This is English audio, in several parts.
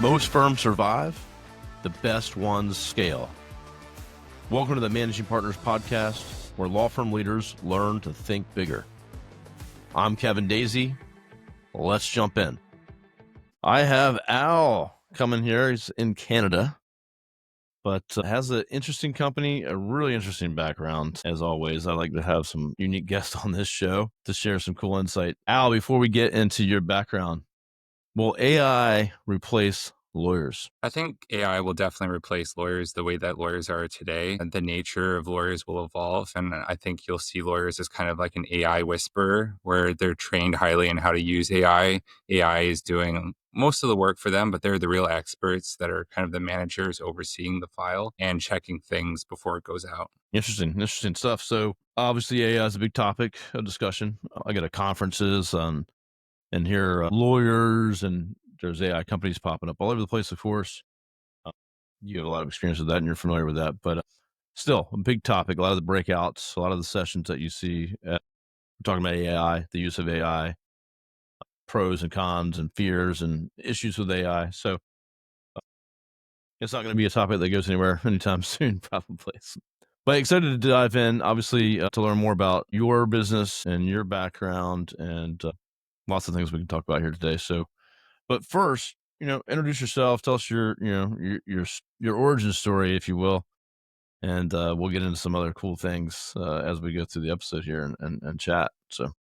Most firms survive, the best ones scale. Welcome to the Managing Partners Podcast, where law firm leaders learn to think bigger. I'm Kevin Daisy. Let's jump in. I have Al coming here. He's in Canada, but has an interesting company, a really interesting background. As always, I like to have some unique guests on this show to share some cool insight. Al, before we get into your background, will AI replace lawyers? I think AI will definitely replace lawyers the way that lawyers are today. The nature of lawyers will evolve. And I think you'll see lawyers as kind of like an AI whisperer, where they're trained highly in how to use AI. AI is doing most of the work for them, but they're the real experts that are kind of the managers overseeing the file and checking things before it goes out. Interesting stuff. So obviously AI is a big topic of discussion. I go to conferences and hear lawyers, and there's AI companies popping up all over the place, of course. You have a lot of experience with that and you're familiar with that, but still a big topic. A lot of the breakouts, a lot of the sessions that you see, we're talking about AI, the use of AI, pros and cons and fears and issues with AI. So it's not going to be a topic that goes anywhere anytime soon, probably. But excited to dive in, obviously, to learn more about your business and your background, and lots of things we can talk about here today. So, but first, introduce yourself. Tell us your origin story, if you will, and we'll get into some other cool things as we go through the episode here and chat. So,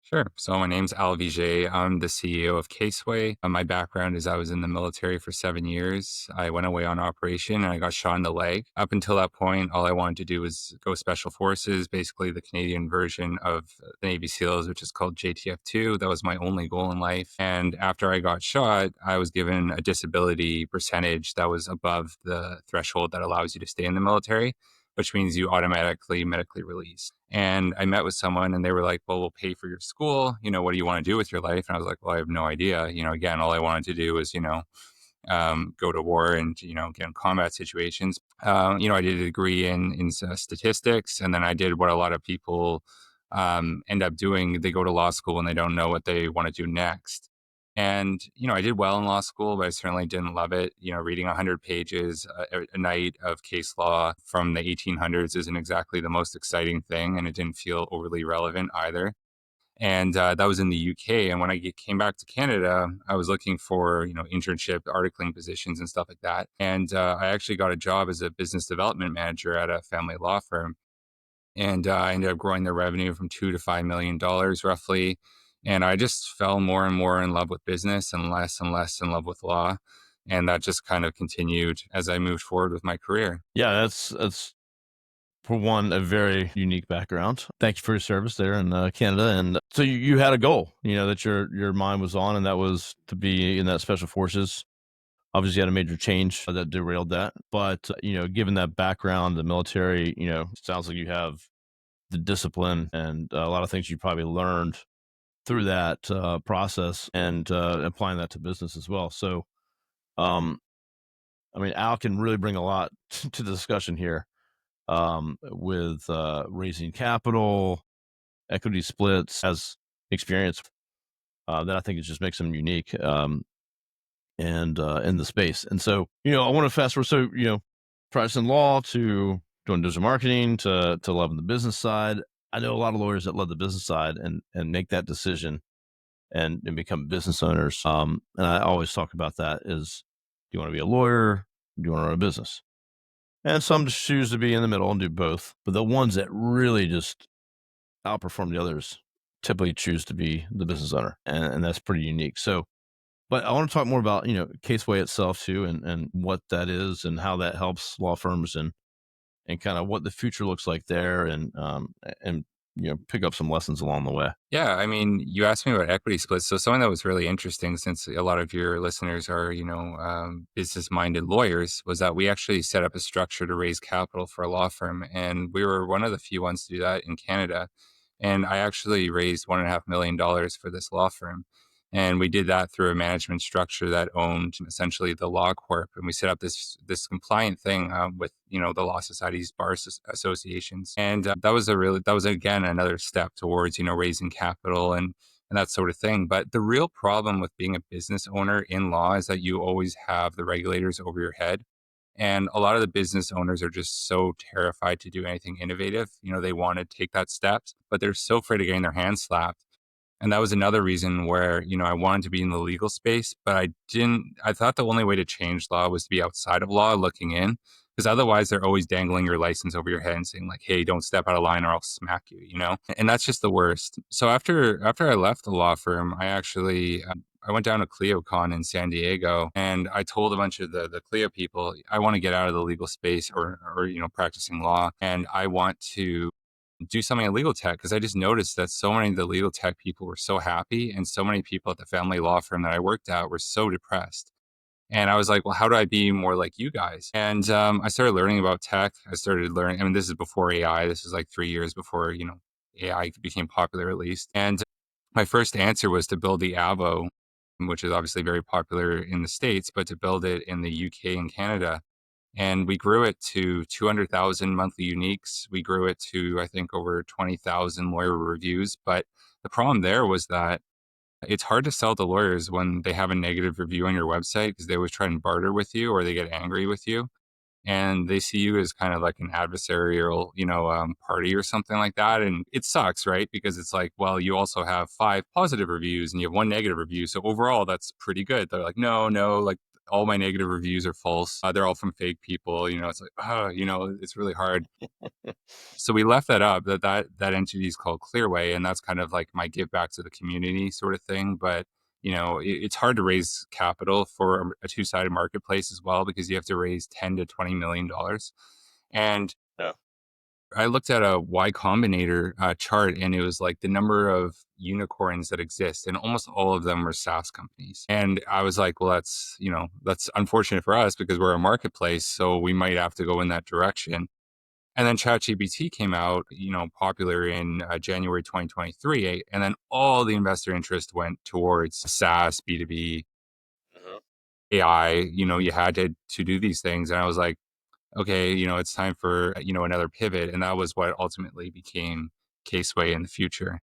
Sure. So my name's Al Vigier. I'm the CEO of Caseway. My background is I was in the military for 7 years. I went away on operation and I got shot in the leg. Up until that point, all I wanted to do was go special forces, basically the Canadian version of the Navy SEALs, which is called JTF2. That was my only goal in life. And after I got shot, I was given a disability percentage that was above the threshold that allows you to stay in the military, which means you automatically medically release. And I met with someone and they were like, well, we'll pay for your school. What do you want to do with your life? And I was like, well, I have no idea. Again, all I wanted to do was, go to war and, get in combat situations. I did a degree in statistics. And then I did what a lot of people end up doing. They go to law school and they don't know what they want to do next. And, I did well in law school, but I certainly didn't love it. Reading 100 pages a night of case law from the 1800s isn't exactly the most exciting thing. And it didn't feel overly relevant either. And that was in the UK. And when I came back to Canada, I was looking for, internship, articling positions and stuff like that. And I actually got a job as a business development manager at a family law firm. And I ended up growing their revenue from $2 to $5 million roughly. And I just fell more and more in love with business and less in love with law. And that just kind of continued as I moved forward with my career. yeah, that's for one, a very unique background. Thank you for your service there in Canada. And so you had a goal, that your mind was on, and that was to be in that special forces. Obviously, you had a major change that derailed that. But, given that background, the military, sounds like you have the discipline and a lot of things you probably learned through that process, and applying that to business as well. So, Al can really bring a lot to the discussion here, with raising capital, equity splits, has experience that I think it just makes him unique, and in the space. And so, I want to fast forward. So, practicing law to doing digital marketing to loving the business side. I know a lot of lawyers that love the business side and make that decision and become business owners. And I always talk about that is, do you want to be a lawyer? Do you want to run a business? And some just choose to be in the middle and do both. But the ones that really just outperform the others typically choose to be the business owner. And that's pretty unique. So, but I want to talk more about, Caseway itself too, and what that is and how that helps law firms, and kind of what the future looks like there, and pick up some lessons along the way. Yeah, you asked me about equity splits. So something that was really interesting, since a lot of your listeners are, business-minded lawyers, was that we actually set up a structure to raise capital for a law firm. And we were one of the few ones to do that in Canada. And I actually raised $1.5 million for this law firm. And we did that through a management structure that owned essentially the law corp. And we set up this compliant thing with, the law societies, bar associations. And that was again, another step towards, raising capital and and that sort of thing. But the real problem with being a business owner in law is that you always have the regulators over your head. And a lot of the business owners are just so terrified to do anything innovative. They want to take that step, but they're so afraid of getting their hands slapped. And that was another reason where, I wanted to be in the legal space, but I thought the only way to change law was to be outside of law looking in, because otherwise they're always dangling your license over your head and saying like, hey, don't step out of line or I'll smack you. And that's just the worst. So after I left the law firm, I went down to CleoCon in San Diego and I told a bunch of the Clio people, I want to get out of the legal space or practicing law. And I want to do something in legal tech because I just noticed that so many of the legal tech people were so happy and so many people at the family law firm that I worked at were so depressed. And I was like, well, how do I be more like you guys? And I started learning about tech. I started learning, I mean, this is before AI. This is like 3 years before, AI became popular at least. And my first answer was to build the Avo, which is obviously very popular in the States, but to build it in the UK and Canada. And we grew it to 200,000 monthly uniques. We grew it to, I think, over 20,000 lawyer reviews. But the problem there was that it's hard to sell to lawyers when they have a negative review on your website because they always try and barter with you or they get angry with you and they see you as kind of like an adversarial, party or something like that. And it sucks, right? Because it's like, well, you also have 5 positive reviews and you have 1 negative review. So overall, that's pretty good. They're like, no, like all my negative reviews are false. They're all from fake people. It's like, it's really hard. So we left that up. That entity is called Clearway, and that's kind of like my give back to the community sort of thing. But it's hard to raise capital for a two-sided marketplace as well because you have to raise $10 to $20 million. And Yeah. I looked at a Y Combinator chart, and it was like the number of unicorns that exist, and almost all of them are SaaS companies. And I was like, well, that's unfortunate for us because we're a marketplace, so we might have to go in that direction. And then ChatGPT came out, popular in January 2023. And then all the investor interest went towards SaaS, B2B, Uh-huh. AI. You had to do these things. And I was like, okay, it's time for, another pivot. And that was what ultimately became Caseway in the future.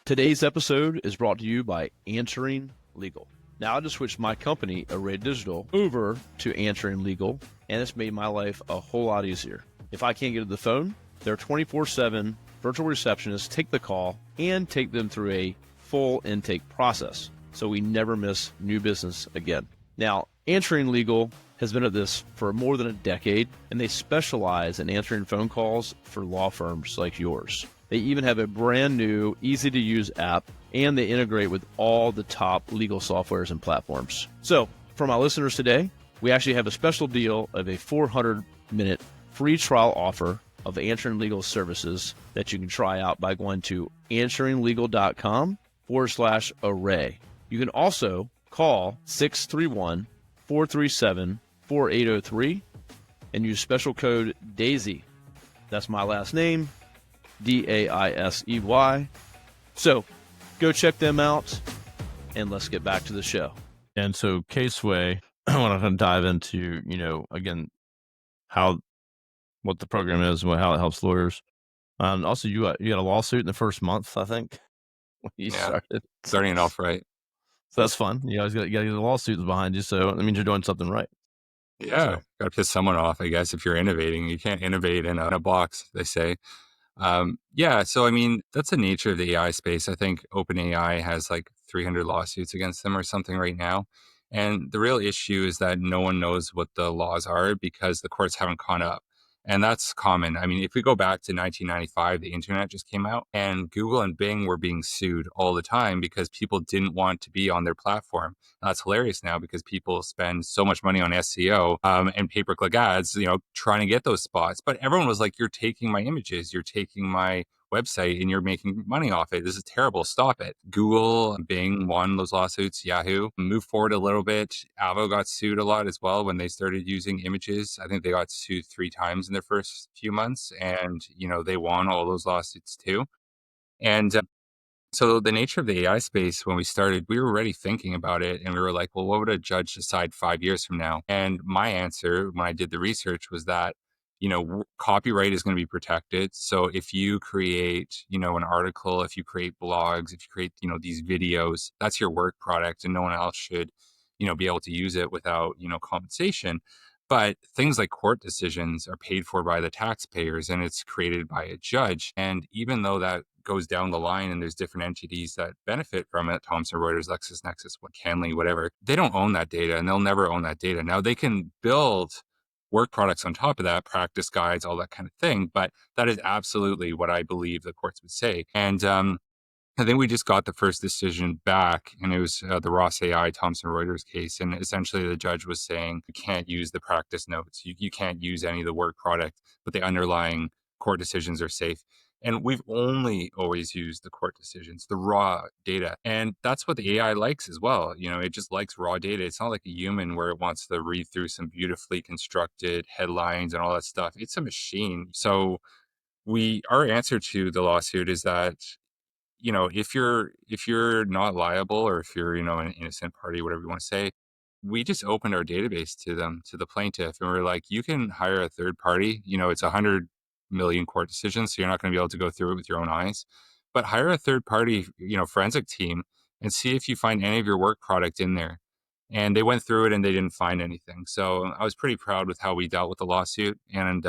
Today's episode is brought to you by Answering Legal. Now I just switched my company, Array Digital, over to Answering Legal, and it's made my life a whole lot easier. If I can't get to the phone, their 24/7 virtual receptionists take the call and take them through a full intake process, so we never miss new business again. Now, Answering Legal has been at this for more than a decade, and they specialize in answering phone calls for law firms like yours. They even have a brand new, easy-to-use app, and they integrate with all the top legal softwares and platforms. So, for my listeners today, we actually have a special deal of a 400-minute free trial offer of Answering Legal services that you can try out by going to answeringlegal.com/array. You can also call 631-437-4803 and use special code DAISY. That's my last name, DAISEY. So go check them out and let's get back to the show. And so Caseway, I want to dive into, again, what the program is and how it helps lawyers. Also, you got a lawsuit in the first month, I think, when you started. Starting it off right. So that's fun. You always got to get the lawsuits behind you. So that means you're doing something right. Yeah. Got to piss someone off, I guess, if you're innovating. You can't innovate in a box, they say. So I mean, that's the nature of the AI space. I think OpenAI has like 300 lawsuits against them or something right now. And the real issue is that no one knows what the laws are because the courts haven't caught up. And that's common. I mean, if we go back to 1995, the internet just came out and Google and Bing were being sued all the time because people didn't want to be on their platform. And that's hilarious now because people spend so much money on SEO and pay-per-click ads, trying to get those spots. But everyone was like, you're taking my images, you're taking my website and you're making money off it. This is terrible. Stop it. Google, Bing won those lawsuits. Yahoo moved forward a little bit. Avo got sued a lot as well when they started using images. I think they got sued 3 times in their first few months and, they won all those lawsuits too. And so the nature of the AI space, when we started, we were already thinking about it and we were like, well, what would a judge decide 5 years from now? And my answer when I did the research was that, copyright is going to be protected. So if you create, an article, if you create blogs, if you create, these videos, that's your work product and no one else should, be able to use it without, compensation. But things like court decisions are paid for by the taxpayers and it's created by a judge. And even though that goes down the line and there's different entities that benefit from it, Thomson Reuters, LexisNexis, what Canley, whatever, they don't own that data and they'll never own that data. Now they can build work products on top of that, practice guides, all that kind of thing. But that is absolutely what I believe the courts would say. And I think we just got the first decision back, and it was the Ross AI Thomson Reuters case. And essentially, the judge was saying you can't use the practice notes, you can't use any of the work product, but the underlying court decisions are safe. And we've only always used the court decisions, the raw data. And that's what the AI likes as well. It just likes raw data. It's not like a human where it wants to read through some beautifully constructed headlines and all that stuff. It's a machine. So our answer to the lawsuit is that if you're not liable or if you're, an innocent party, whatever you want to say, we just opened our database to them, to the plaintiff, and we're like, you can hire a third party. It's 100 million court decisions, so you're not going to be able to go through it with your own eyes. But hire a third party, forensic team and see if you find any of your work product in there. And they went through it and they didn't find anything. So I was pretty proud with how we dealt with the lawsuit. And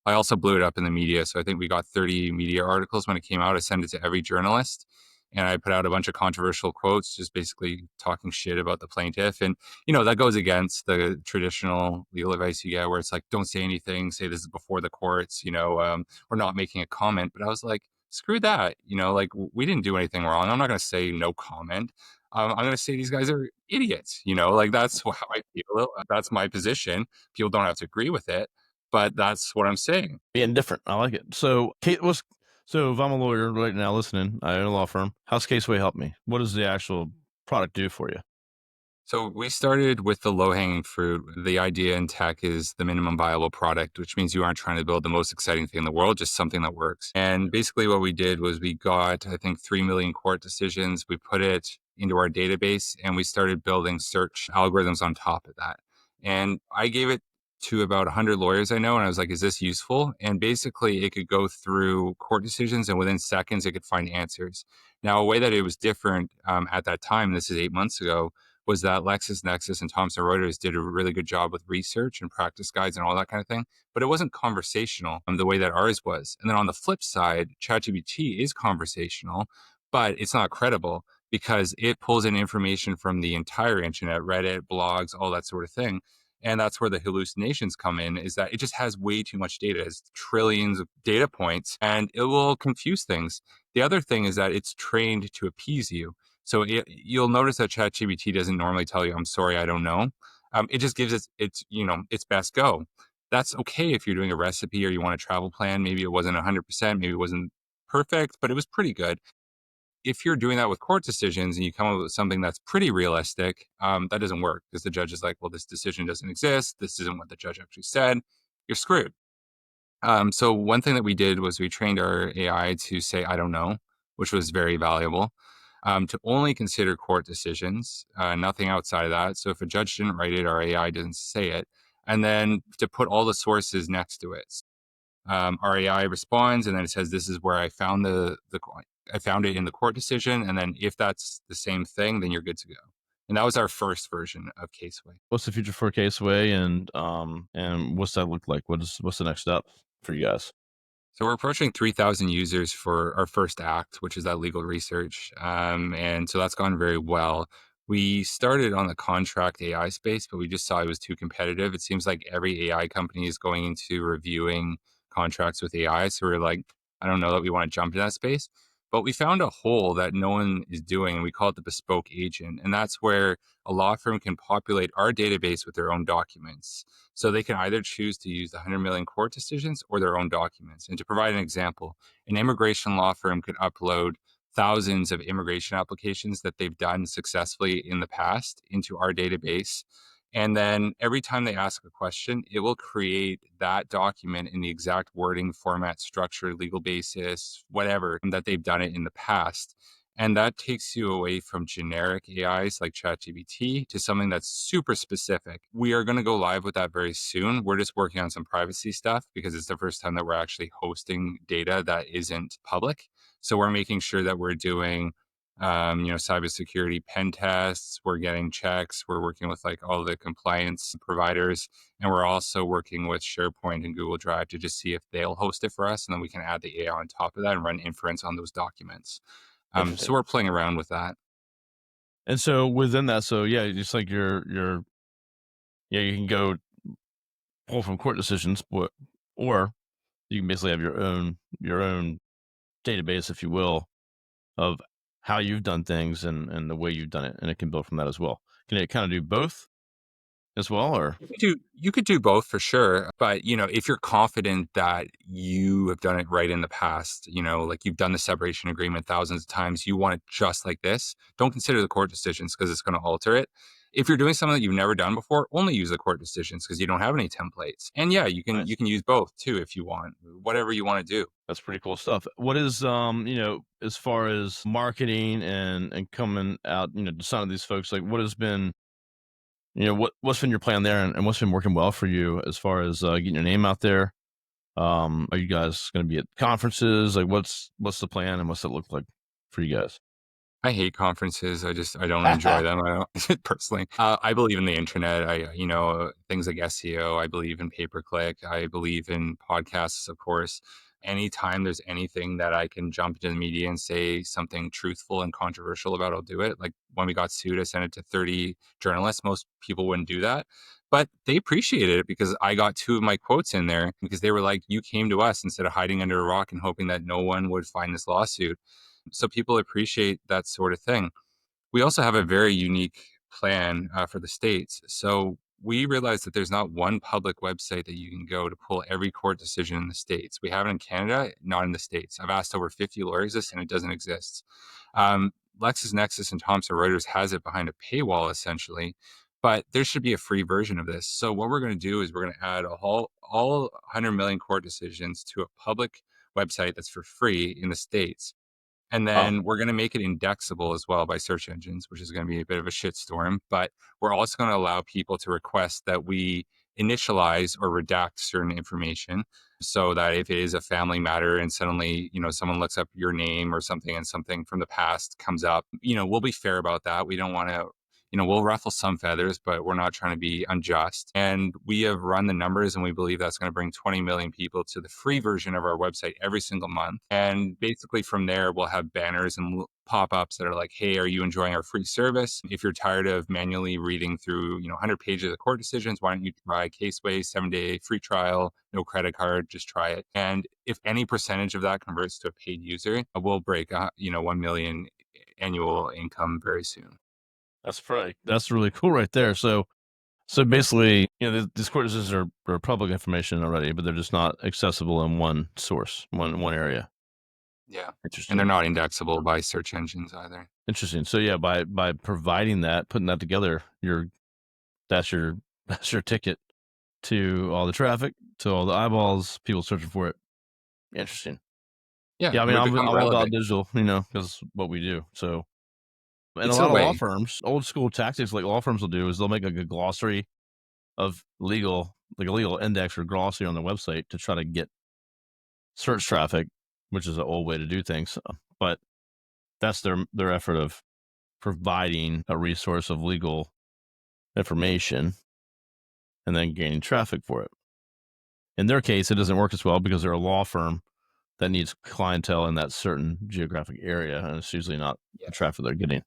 I also blew it up in the media. So I think we got 30 media articles when it came out. I sent it to every journalist and I put out a bunch of controversial quotes, just basically talking shit about the plaintiff. And, that goes against the traditional legal advice you get where it's like, don't say anything, say this is before the courts, or not making a comment. But I was like, screw that. Like we didn't do anything wrong. I'm not going to say no comment. I'm going to say these guys are idiots. Like that's how I feel. That's my position. People don't have to agree with it, but that's what I'm saying. Being different. I like it. So, Kate, so if I'm a lawyer right now listening, I own a law firm. How's Caseway help me? What does the actual product do for you? So we started with the low hanging fruit. The idea in tech is the minimum viable product, which means you aren't trying to build the most exciting thing in the world, just something that works. And basically what we did was we got, I think, 3 million court decisions. We put it into our database and we started building search algorithms on top of that. And I gave it to about 100 lawyers I know. And I was like, is this useful? And basically it could go through court decisions and within seconds it could find answers. Now, a way that it was different at that time, this is 8 months ago, was that LexisNexis and Thomson Reuters did a really good job with research and practice guides and all that kind of thing, but it wasn't conversational the way that ours was. And then on the flip side, ChatGPT is conversational, but it's not credible because it pulls in information from the entire internet, Reddit, blogs, all that sort of thing. And that's where the hallucinations come in, is that it just has way too much data. It has trillions of data points and it will confuse things. The other thing is that it's trained to appease you. So you'll notice that ChatGPT doesn't normally tell you, "I'm sorry, I don't know." It just gives its best go. That's okay if you're doing a recipe or you want a travel plan. Maybe it wasn't 100%, maybe it wasn't perfect, but it was pretty good. If you're doing that with court decisions and you come up with something that's pretty realistic, that doesn't work because the judge is like, "Well, this decision doesn't exist. This isn't what the judge actually said." You're screwed. So one thing that we did was we trained our AI to say, "I don't know," which was very valuable. To only consider court decisions, nothing outside of that. So if a judge didn't write it, our AI doesn't say it. And then to put all the sources next to it. Our AI responds, and then it says, "This is where I found I found it in the court decision." And then if that's the same thing, then you're good to go. And that was our first version of Caseway. What's the future for Caseway, and what's that look like? What's the next step for you guys? So we're approaching 3,000 users for our first act, which is that legal research. And so that's gone very well. We started on the contract AI space, but we just saw it was too competitive. It seems like every AI company is going into reviewing contracts with AI. So we're like, I don't know that we want to jump in that space. But we found a hole that no one is doing, and we call it the bespoke agent. And that's where a law firm can populate our database with their own documents. So they can either choose to use the 100 million court decisions or their own documents. And to provide an example, an immigration law firm could upload thousands of immigration applications that they've done successfully in the past into our database. And then every time they ask a question, it will create that document in the exact wording, format, structure, legal basis, whatever that they've done it in the past. And that takes you away from generic AIs like ChatGPT to something that's super specific. We are going to go live with that very soon. We're just working on some privacy stuff because it's the first time that we're actually hosting data that isn't public. So we're making sure that we're doing, cybersecurity pen tests. We're getting checks. We're working with like all the compliance providers, and we're also working with SharePoint and Google Drive to just see if they'll host it for us, and then we can add the AI on top of that and run inference on those documents. So Interesting. we're playing around with that. And so within that, so yeah, just like yeah, you can go pull from court decisions, but or you can basically have your own database, if you will, of how you've done things and the way you've done it, and it can build from that as well. Can it kind of do both as well, or You could do both for sure, but if you're confident that you have done it right in the past, like you've done the separation agreement thousands of times, you want it just like this. Don't consider the court decisions because it's going to alter it. If you're doing something that you've never done before, only use the court decisions because you don't have any templates. And yeah, you can nice? you can use both too if you want, whatever you want to do. That's pretty cool stuff. What is as far as marketing and coming out, to some of these folks, like what has been, what's been your plan there, and what's been working well for you as far as getting your name out there? Are you guys going to be at conferences? Like, what's the plan, and what's it look like for you guys? I hate conferences. I don't enjoy them. I don't personally. I believe in the internet. Things like SEO. I believe in pay per click. I believe in podcasts, of course. Anytime there's anything that I can jump into the media and say something truthful and controversial about, I'll do it. Like when we got sued, I sent it to 30 journalists. Most people wouldn't do that, but they appreciated it because I got two of my quotes in there because they were like, "You came to us instead of hiding under a rock and hoping that no one would find this lawsuit." So people appreciate that sort of thing. We also have a very unique plan for the states. So we realized that there's not one public website that you can go to pull every court decision in the states. We have it in Canada, not in the states. I've asked over 50 lawyers this, and it doesn't exist. Um, LexisNexis and Thomson Reuters has it behind a paywall, essentially. But there should be a free version of this. So what we're going to do is we're going to add all 100 million court decisions to a public website that's for free in the states, and Oh, then we're going to make it indexable as well by search engines, which is going to be a bit of a shitstorm. But we're also going to allow people to request that we initialize or redact certain information so that if it is a family matter and suddenly, someone looks up your name or something and something from the past comes up, we'll be fair about that. We don't want to, we'll ruffle some feathers, but we're not trying to be unjust. And we have run the numbers, and we believe that's going to bring 20 million people to the free version of our website every single month. And basically from there, we'll have banners and pop-ups that are like, "Hey, are you enjoying our free service? If you're tired of manually reading through, 100 pages of court decisions, why don't you try Caseway 7-day free trial, no credit card, just try it." And if any percentage of that converts to a paid user, we'll break, 1 million annual income very soon. that's really cool right there. So basically, these court decisions are public information already, but they're just not accessible in one source, one area. Yeah. And they're Interesting. not indexable by search engines either. Interesting. So yeah, by providing that, putting that together, that's your that's your ticket to all the traffic, to all the eyeballs, people searching for it. Interesting. Yeah, Yeah, I and mean, we I'm become all about relevant. digital, because what we do. So, and a It's a lot of law way. firms, old school tactics like law firms will do is they'll make like a glossary of like a legal index or glossary on their website to try to get search traffic, which is an old way to do things. But that's their effort of providing a resource of legal information and then gaining traffic for it. In their case, it doesn't work as well because they're a law firm that needs clientele in that certain geographic area, and it's usually not Yeah. the traffic they're getting.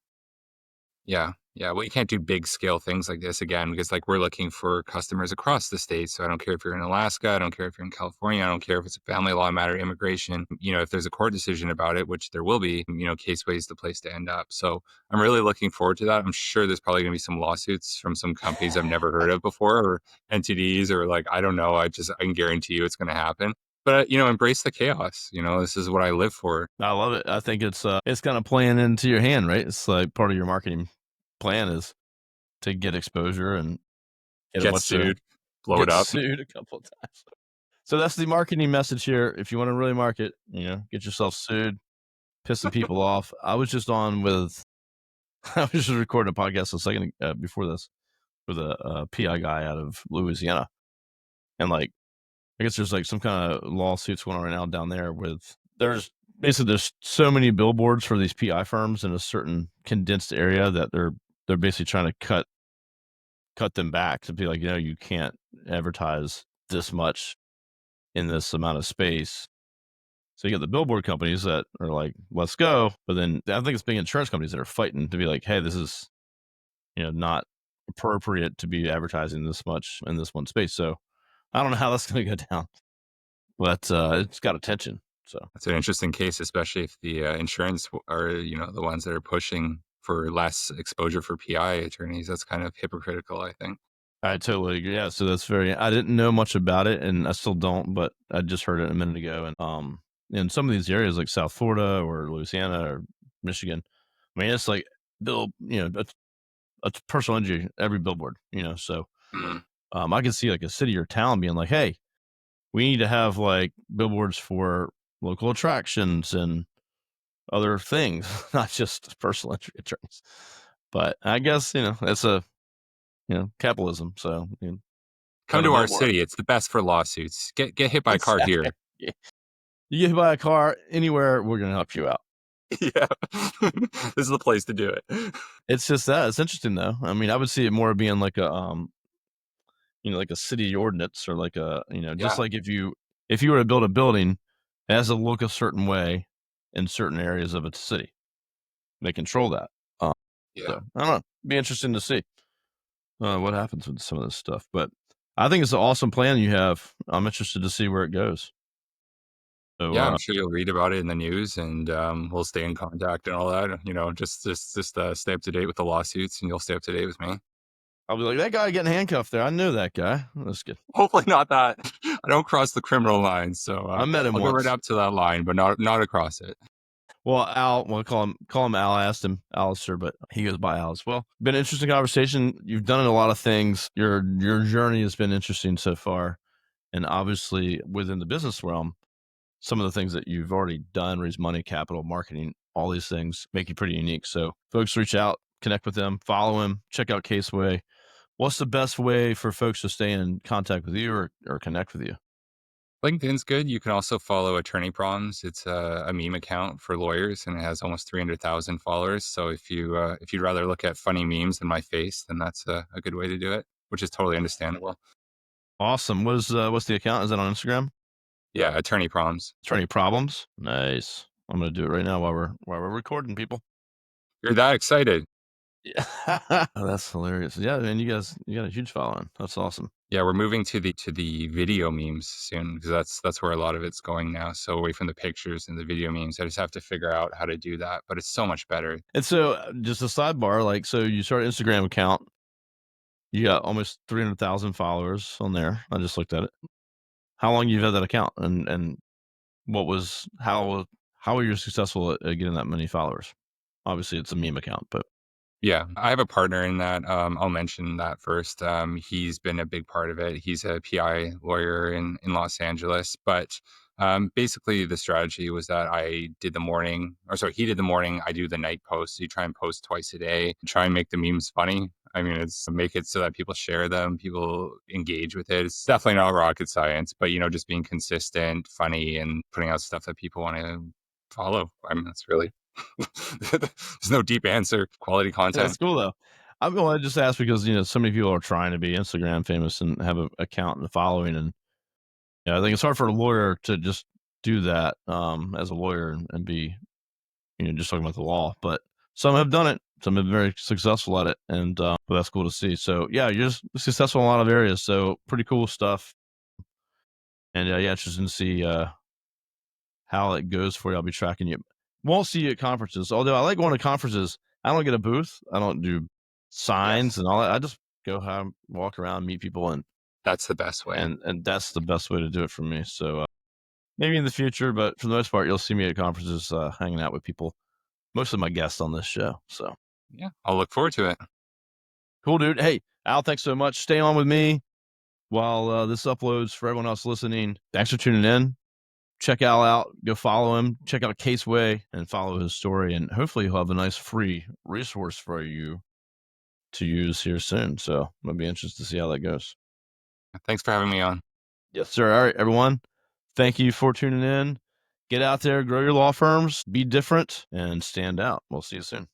Yeah. Yeah. Well, you can't do big scale things like this again because, like, we're looking for customers across the state. So I don't care if you're in Alaska. I don't care if you're in California. I don't care if it's a family law matter, immigration. If there's a court decision about it, which there will be, Caseway is the place to end up. So I'm really looking forward to that. I'm sure there's probably going to be some lawsuits from some companies I've never heard of before, or entities, or like, I don't know. I can guarantee you it's going to happen. But, embrace the chaos. This is what I live for. I love it. I think it's kind of playing into your hand, right? It's like part of your marketing plan is to get exposure and get a Get bunch of sued, blow it get up. sued a couple of times. So that's the marketing message here. If you want to really market, get yourself sued. pissing people off. I was just on with I was just recording a podcast a second before this with a PI guy out of Louisiana, and like I guess there's like some kind of lawsuits going on right now down there with there's so many billboards for these PI firms in a certain condensed area that they're basically trying to cut them back to be like, you can't advertise this much in this amount of space. So you got the billboard companies that are like, let's go. But then I think it's big insurance companies that are fighting to be like, hey, this is, not appropriate to be advertising this much in this one space. So I don't know how that's going to go down, but it's got attention. So That's an interesting case, especially if the insurance are, the ones that are pushing for less exposure for PI attorneys. That's kind of hypocritical, I think. I totally agree. Yeah. So I didn't know much about it and I still don't, but I just heard it a minute ago. And in some of these areas like South Florida or Louisiana or Michigan, I mean, it's like it's personal injury, every billboard, so Mhm. I can see like a city or town being like, hey, we need to have like billboards for local attractions and other things, not just personal injury attorneys. But I guess, it's capitalism. So got Come to to our vote more. city. It's the best for lawsuits. Get hit by a car Exactly. here. Yeah. You get hit by a car anywhere, we're going to help you out. Yeah. This is the place to do it. It's just that it's interesting though. I mean, I would see it more being like a, like a city ordinance or like a, just Yeah. like if you were to build a building, it has to look a certain way in certain areas of its city. They control that. Um, Yeah. so I don't know. Be interesting to see what happens with some of this stuff. But I think it's an awesome plan you have. I'm interested to see where it goes. So Yeah, I'm sure you'll read about it in the news, and we'll stay in contact and all that. Just stay up to date with the lawsuits, and you'll stay up to date with me. I'll be like, that guy getting handcuffed there. I knew that guy. That's good. Hopefully not that. I don't cross the criminal line, so I met him I'll go right once. up to that line, but not across it. Well, Al, well, call him Al. I asked him Alistair, but he goes by Al as well. Been an interesting conversation. You've done a lot of things. Your journey has been interesting so far, and obviously within the business realm, some of the things that you've already done, raise money, capital, marketing, all these things make you pretty unique. So, folks, reach out, connect with them, follow him, check out Caseway. What's the best way for folks to stay in contact with you or connect with you? LinkedIn's good. You can also follow Attorney Problems. It's a meme account for lawyers, and it has almost 300,000 followers. So if you'd rather look at funny memes than my face, then that's a good way to do it, which is totally understandable. Awesome. What's the account? Is that on Instagram? Yeah, Attorney Problems. Is there any problems? Nice. I'm gonna do it right now while we're recording, people. You're that excited. Yeah. Oh, that's hilarious. Yeah, man, you got a huge following. That's awesome. Yeah, we're moving to the video memes soon because that's where a lot of it's going now. So away from the pictures and the video memes, I just have to figure out how to do that. But it's so much better. And so, just a sidebar, like, so you start an Instagram account. You got almost 300,000 followers on there. I just looked at it. How long you've had that account, and what was how were you successful at getting that many followers? Obviously, it's a meme account, but Yeah, I have a partner in that. I'll mention that first. He's been a big part of it. He's a PI lawyer in Los Angeles. But basically, the strategy was that I did the morning, or sorry, he did the morning. I do the night post. So you try and post twice a day, try and make the memes funny. I mean, it's make it so that people share them, people engage with it. It's definitely not rocket science, but just being consistent, funny, and putting out stuff that people want to follow. I mean, that's really there's no deep answer. Quality that's content. cool though. I'm going to just ask because so many people are trying to be Instagram famous and have an account and a following, and I think it's hard for a lawyer to just do that as a lawyer and be just talking about the law. But some have done it. Some have been very successful at it, and but that's cool to see. So yeah, you're just successful in a lot of areas. So pretty cool stuff. And yeah, interesting to see how it goes for you. I'll be tracking you. Won't see you at conferences. Although I like going to conferences. I don't get a booth. I don't do signs Yes, and all that. I just go have walk around, meet people, and that's the best way. and that's the best way to do it for me. So maybe in the future, but for the most part, you'll see me at conferences hanging out with people. Most of my guests on this show. So Yeah, I'll look forward to it. cool, dude. Hey, Al, thanks so much. Stay on with me while this uploads for everyone else listening. Thanks for tuning in. check Al out, go follow him, check out Caseway and follow his story. And hopefully he'll have a nice free resource for you to use here soon. So I'll be interested to see how that goes. Thanks for having me on. Yes, sir. All right, everyone. Thank you for tuning in. Get out there, grow your law firms, be different, and stand out. We'll see you soon.